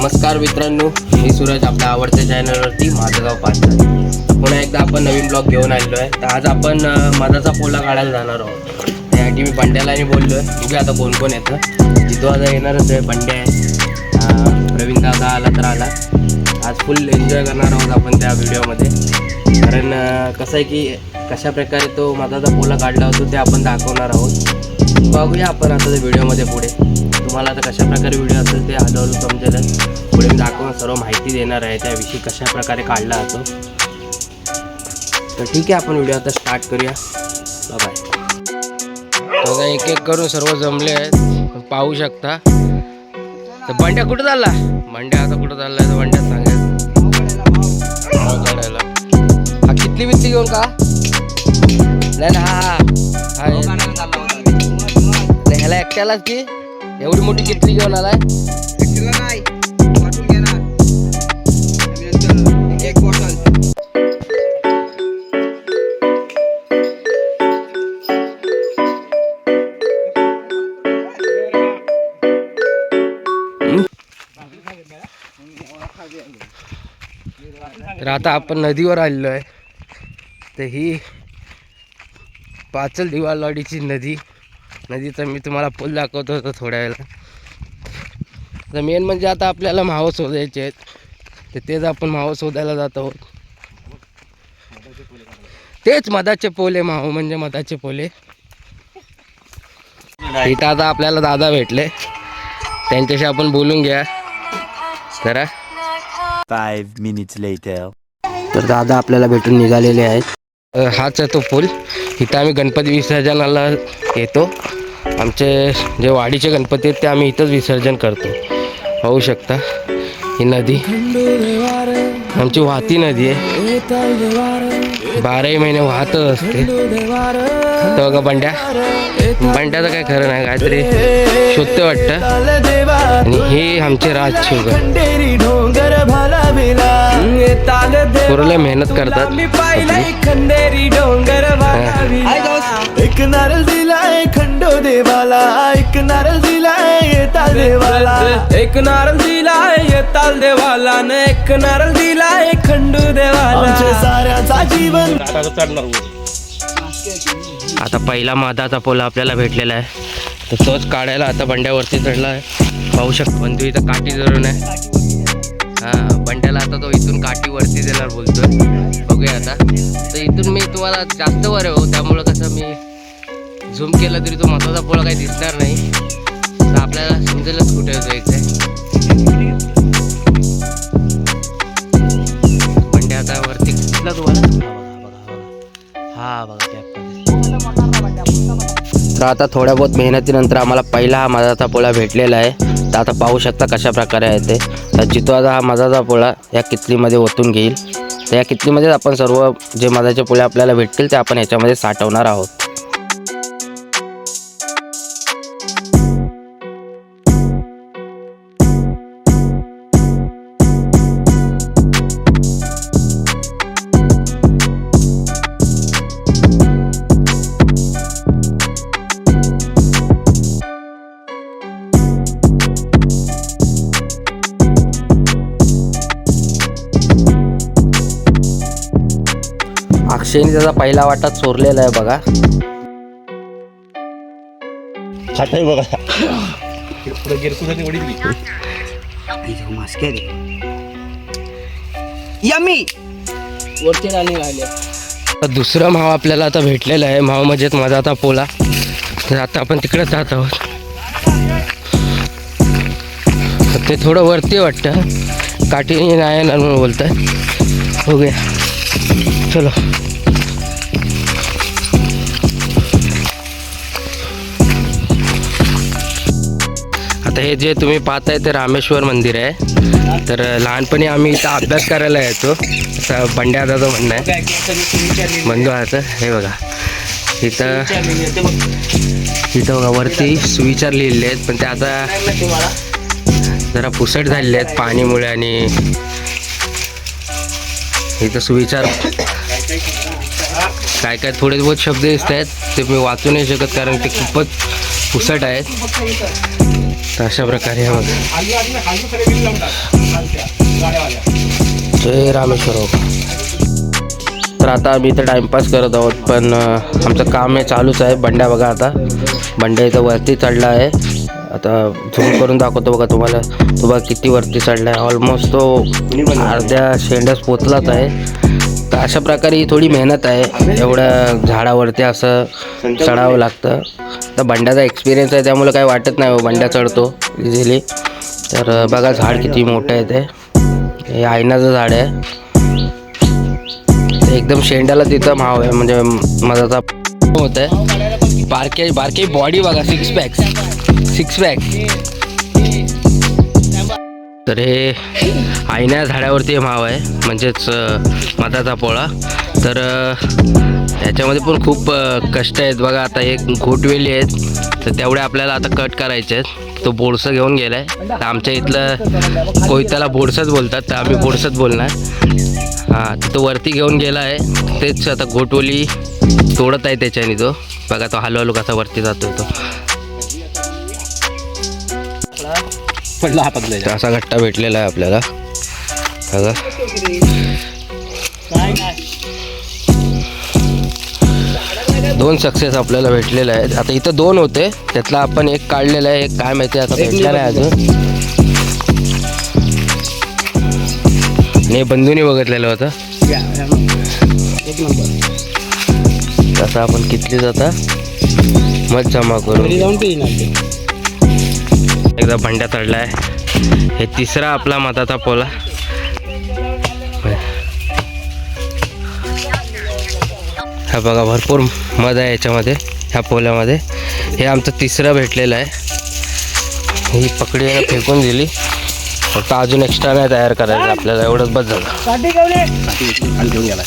नमस्कार मित्रांनो, मी सूरज आपल्या आवडत्या चॅनलवरती माझं गाव पाचल पुन्हा एकदा आपण नवीन ब्लॉग घेऊन आलेलो आहे. तर आज आपण मधाचा पोला काढायला जाणार आहोत. त्यासाठी मी बंड्याला आणि बोललो आहे, बघूया आता कोण कोण येतं. जितो आता येणारच आहे, बंड्या आहे, प्रवीण दादा आला तर आला. आज फुल एन्जॉय करणार आहोत आपण त्या व्हिडिओमध्ये. कारण कसं आहे की कशा प्रकारे तो मधाचा पोला काढला होतो ते आपण दाखवणार आहोत. बघूया आपण आता त्या व्हिडिओमध्ये पुढे. तुम्हाला आता कशा प्रकारे व्हिडिओ असेल ते हळूहळू समजेल. पुढे मी दाखवून सर्व माहिती देणार आहे त्याविषयी कशा प्रकारे काढला जातो. तर ठीक आहे, आपण व्हिडिओ आता स्टार्ट करूया. बाय. बघा एक एक करून सर्व जमले आहेत, पाहू शकता. तर बंड्या कुठं चालला? बंड्या आता कुठं चाललाय तर बंड्या सांगेल. काढायला हा कितली बितली घेऊन का? नाही ना, हा ह्याला एकट्यालाच की एवढी मोठी कितली घेऊन आलाय? नाही वाटून घेणार एक बॉटल. तर आता आपण नदीवर आलेलो आहे. तर ही पाचल दिवाळवाडीची नदीचा मी तुम्हाला पूल दाखवतो होतो थोड्या वेळेला. तर मेन म्हणजे आता आपल्याला मावं शोधायचे आहेत, तर तेच आपण मावं शोधायला जात आहोत. तेच मधाचे पोले, मावं म्हणजे मधाचे पोले. इथं आता आपल्याला दादा भेटले, त्यांच्याशी आपण बोलून घ्या जरा. 5 minutes later. तर दादा आपल्याला भेटून निघालेले आहेत. हाच आहे तो पूल. इथं आम्ही गणपती विसर्जनाला येतो. आमचे जे वाडीचे गणपती आहेत ते आम्ही इथंच विसर्जन करतो. पाहू शकता ही नदी आमची वाहती नदी आहे, 12ही महिने वाहतच असते. तर बघा बंड्याचं काय खरं नाही, काहीतरी शोधते वाटतं. आणि हे आमचे राजशेखर पुरले मेहनत करतात. एक नारळ दिलाय खंडो देवाला, एक नारळ दिलाय येताल देवाला, एक नारळ दिलाय येताल देवाला, न एक नारळ दिलाय खंडो देवाला. साऱ्याचा जीवन आता पहिला मधाचा पोला आपल्याला भेटलेला आहे, तर तोच काढायला आता बंड्यावरती चढला आहे. पाहू शकतो बंधू इथं काठी धरून आहे. हां, बंड्याला आता तो इथून काठी वरती देणार बोलतोय. बघूया आता. तर इथून मी तुम्हाला जास्त वर आहे, त्यामुळं कसं मी झूम केलं तरी तो मधाचा पोला काही दिसणार नाही. तर आपल्याला समजेलच कुठे होतो एक्झॅक्ट. बंड्या आता वरती दिसला तुम्हाला? हा बघा कॅपमध्ये. तर आता थोड्या बहुत मेहनतीनंतर आम्हाला पहिला हा मधाचा पोळा भेटलेला आहे. तर आता पाहू शकता कशा प्रकारे आहे ते. तर जितो आता हा मधाचा पोळा या कितलीमध्ये ओतून घेईल. तर या कितलीमध्येच आपण सर्व जे मधाचे पोळे आपल्याला भेटतील ते आपण ह्याच्यामध्ये साठवणार आहोत. अक्षयने त्याचा पहिला वाटा चोरलेला आहे बघा. तर दुसरा माव आपल्याला आता भेटलेला आहे. माव म्हणजेच मधाचा पोला. तर आता आपण तिकडे जात आहोत. ते थोडं वरती वाटतं, काठी नाही येणार म्हणून बोलतंय. बघूया, चलो. आता हे जे तुम्ही पाहताय ते रामेश्वर मंदिर आहे. तर लहानपणी आम्ही इथं अभ्यास करायला यायचो, असं बंड्या दादाचं म्हणणं आहे. बंधू आहे. हे बघा इथं बघा वरती सुविचार लिहिलेले आहेत, पण ते आता जरा पुसट झालेले आहेत पाणीमुळे. आणि इथं सुविचार काय काय थोडे बहुत शब्द दिसत आहेत, ते मी वाचू नाही शकत कारण ते खूपच पुसट आहेत. तर अशा प्रकारे हे बघा. जय रामेश्वर. तर आता आम्ही इथं टाइमपास करत आहोत, पण आमचं काम हे चालूच आहे. बंड्या बघा, आता बंड्या इथं वरती चढला आहे. आता झूम करून दाखवतो बघा तुम्हाला. तो बघा किती वरती चढला आहे. ऑलमोस्ट तो अर्ध्या शेंड्यास पोचलाच आहे. तर अशा प्रकारे ही थोडी मेहनत आहे. एवढ्या झाडावरती असं चढावं लागतं. तर बंड्याचा एक्सपिरियन्स आहे त्यामुळे काही वाटत नाही. बंड्या चढतो इझिली. तर बघा झाड किती मोठं आहे ते. हे आयनाचं झाड आहे. एकदम शेंड्याला तिथं माव आहे, म्हणजे मधाचा होत आहे. बारके बॉडी बघा, सिक्स पॅक. तर हे आयना झाडावरती माव आहे, म्हणजेच मधाचा पोळा. तर याच्यामध्ये पण खूप कष्ट आहेत बघा. आता हे घोटवेली आहेत, तर तेवढे आपल्याला आता कट करायचे आहेत. तो बोडसं घेऊन गेला आहे. तर आमच्या इथलं कोयत्याला बोडसंच बोलतात, तर आम्ही बोडसंच बोलणार. हां, तर तो वरती घेऊन गेला आहे. तेच आता घोटवली तोडत आहे त्याच्याने. तो बघा, तो हलू कसा वरती जातो. तो पडला हा पडला. असा गट्टा भेटलेला आहे आपल्याला बघा. दोन सक्सेस आपल्याला भेटलेले आहेत. आता इथं 2 होते, त्यातला आपण एक काढलेला आहे. एक काय माहिती आता भेटला नाही अजून. नाही, बंधूने बघितलेलं होतं. तसं आपण कितली जाता मग जमा करू. एकदा भांड्या चढला आहे. हे तिसरा आपला मधाचा पोला. हा बघा, भरपूर मध आहे याच्यामध्ये, ह्या पोल्यामध्ये. हे आमचं तिसरं भेटलेलं आहे. ही पकडी फेकून दिली. फक्त अजून एक्स्ट्रा नाही तयार करायचं आपल्याला, एवढंच बस झालं. घेऊन गेला.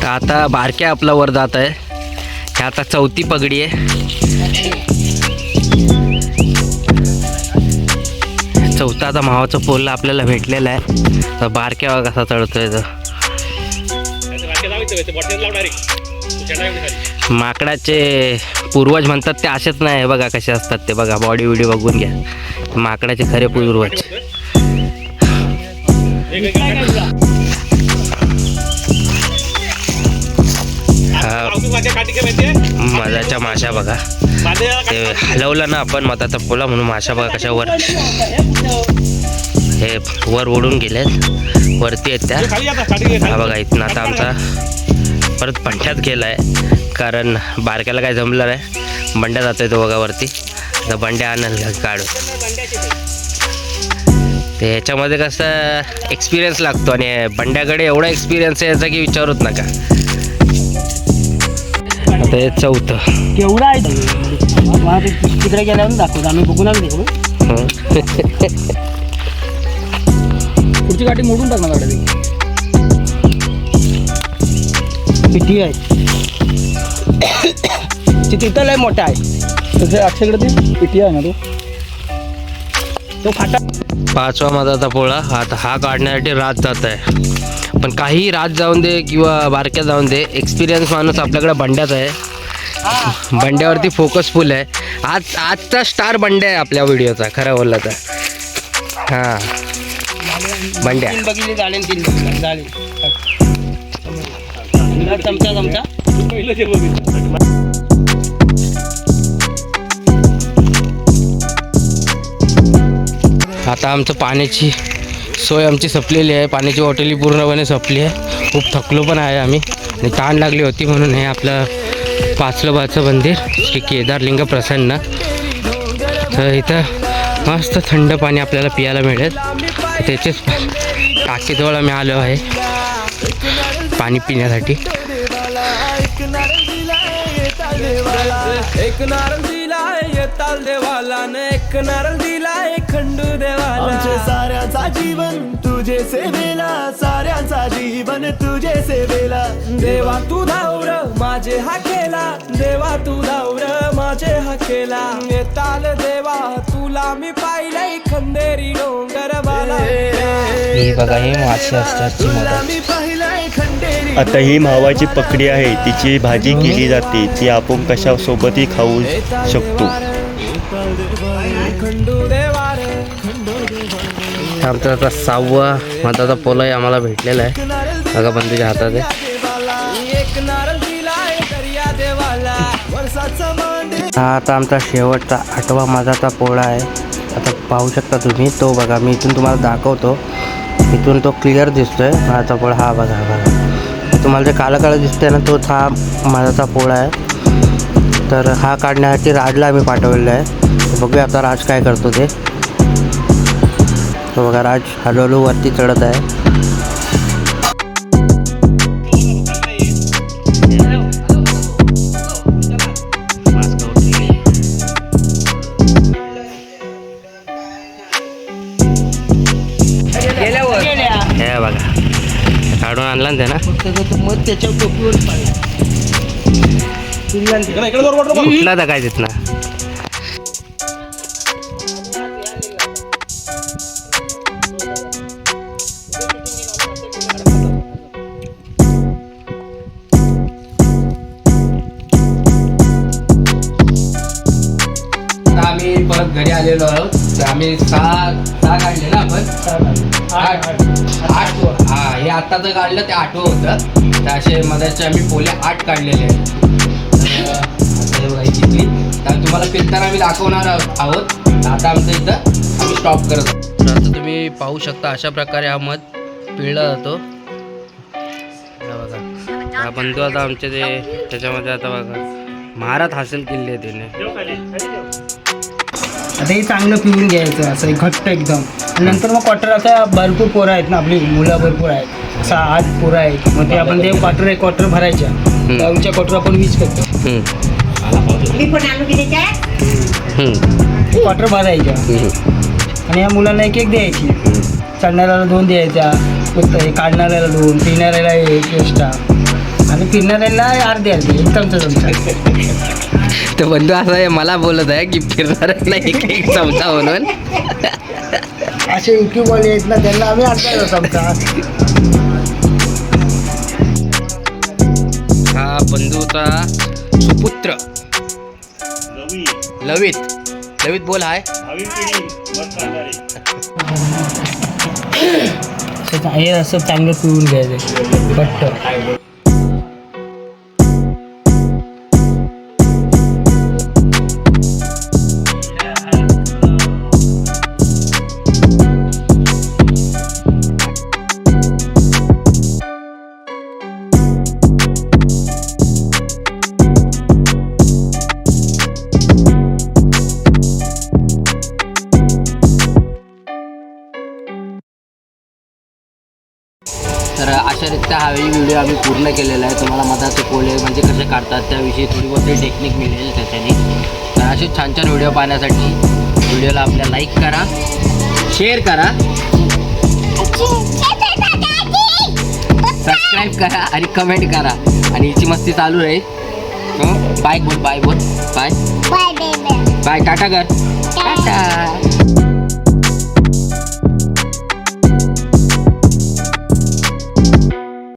आता बारक्या आपला वर जात आहे. हे आता 4थी पगडी आहे. 4था आता मावाचा पोला आपल्याला भेटलेला आहे. तर बारक्या कसा चढतोय. माकडाचे पूर्वज म्हणतात ते असेच नाही बघा कसे असतात ते. बघा बॉडी विडी बघून घ्या. माकडाचे खरे पूर्वज. मधाच्या माशा बघा, ते हलवलं ना आपण मधाचा पोला म्हणून माशा बघा कशावर हे वर ओढून गेलेत. वरती आहेत त्या. हा बघा, इथनं आता आमचा परत बंड्यात गेला आहे, कारण बारक्याला काय जमलं नाही. बंड्या जातोय तो बघा वरती. तर बंड्या आणल काढून. ते ह्याच्यामध्ये कसं एक्सपिरियन्स लागतो, आणि बंड्याकडे एवढा एक्सपिरियन्स आहे याचा की विचारूच नका. आता हे 4थं केवढा आहे तिकडे गेल्यावर दाखवतो आम्ही. बघून आम्ही देखू. पुढची गाठी मोडून टाकणार गाडी. किती आहे तिथं लय मोठा आहे. तसं अक्षयकडे ते पिटी आहे ना, तो फाटा. 5वा मधाचा पोळा. आता हा काढण्यासाठी रात जात आहे. पण काही रात जाऊन दे किंवा बारक्या जाऊन दे, एक्सपिरियन्स माणूस आपल्याकडे बंड्याच आहे. बंड्यावरती फोकस फुल आहे. आजचा स्टार बंड्या आहे आपल्या व्हिडिओचा, खरं बोलला तर. हां, बंड्या. 3 बघितले झाले, 3 झाले. चमचा आता आमचं पाण्याची सोय आमची संपलेली आहे. पाण्याची बॉटली पूर्णपणे संपली आहे. खूप थकलो पण आहे आम्ही, आणि ताण लागली होती. म्हणून हे आपलं पाचलोबाचं मंदिर श्री केदारलिंग प्रसन्न. तर इथं मस्त थंड पाणी आपल्याला पियाला मिळेल. त्याचेच टाकीजवळ आम्ही आलो आहे पाणी पिण्यासाठी. एक नारळ दिला दिलाय ताल देवाला न एक नारळ दिलाय खंडू देवाला. आमचे साऱ्यांचा जीवन तुझे सेवेला, साऱ्यांचा जीवन तुझे सेवेला. देवा तू धावर माझे हा केला, देवा तू धावर माझे हा केला. ताल देवा तुला मी पाहिलंय खंदेरी डोंगर बाला. ही बघा ही मासे असतात तुला मी पाहिलंय खंडेरी. आता ही मावाची पकडी आहे, तिची भाजी केली जाते, ती आपण कशा सोबतही खाऊ शकतो. खंडू देवार आमचा आता 6वा मधाचा पोलाही आम्हाला भेटलेला आहे. बघा बंधूच्या हातात आहे. एक नारळ दिलाय दर्या देवाला. वर्षाचा मांडे हा आता आमचा शेवटचा 8वा मधाचा पोळा आहे. आता पाहू शकता तुम्ही तो. बघा मी इथून तुम्हाला दाखवतो. इथून तो क्लिअर दिसतोय मधाचा पोळा. हा बघा बघा तुम्हाला जे काळं काळं दिसतंय ना, तोच हा मधाचा पोळा आहे. तर हा काढण्यासाठी राजला आम्ही पाठवलेला आहे. बघूया आता राज काय करतो ते. तो बघा राज हळूहळू वरती चढत आहे. हे बघा काढून आणला ना त्यानं. मग त्याच्यावर टोपीवर कुठला तर काय तिथनं. आम्ही परत घरी आलेलो आहोत. तर आम्ही सहा काढले ना आपण. आठ. हा हे आत्ताचं काढलं ते 8वं होतं. तर असे मधाचे आम्ही पोले 8 काढलेले आहेत. तर आता हे बघा ही किती. तर तुम्हाला पिळताना आम्ही दाखवणार आहोत. तर आता आमचं इथं आम्ही स्टॉप करत आहोत. तर आता तुम्ही पाहू शकता अशा प्रकारे हा मध पिळला जातो. हा बघा हा बंधू आता आमचे ते त्याच्यामध्ये आता बघा महारत हासिल केली आहे त्याने. आता हे चांगलं पिऊन घ्यायचं असं घट्ट एकदम. आणि नंतर मग क्वार्टर आता भरपूर पोरं आहेत ना, आपली मुलं भरपूर आहेत, 6-8 पोरं आहेत. मग ते आपण ते क्वार्टर भरायच्या. त्याच्या क्वार्टर आपण 20 करतो. क्वार्टर भरायच्या आणि या मुलांना एक द्यायची. चढणाऱ्याला 2 द्यायच्या, काढणाऱ्याला 2, पिणाऱ्याला 1 एक्स्ट्रा आणि फिरणाऱ्याला अर्धे 1 चमचा. तर बंधू असं आहे मला बोलत आहे की फिरणाऱ्याला एक चमचा म्हणून. असे युट्यूबवाले आहेत ना, त्यांना आम्ही अर्धा चमचा. हा बंधूचा सुपुत्र लवित बोल हाय. हे असं चांगलं पिऊन घ्यायचं घट्ट. तर अशा रीत्या हा व्हिडिओ आम्ही पूर्ण केलेला आहे. तुम्हाला मधाचे पोळे म्हणजे कसे काढतात त्याविषयी थोडी बहुत टेक्निक मिळेल त्याच्याने. तर असे छान छान व्हिडिओ पाहण्यासाठी व्हिडिओला आपल्या लाईक करा, शेअर करा, सबस्क्राईब करा आणि कमेंट करा. आणि हिची मस्ती चालू राहील. बाय बोल बाय टाटा कर टाटा.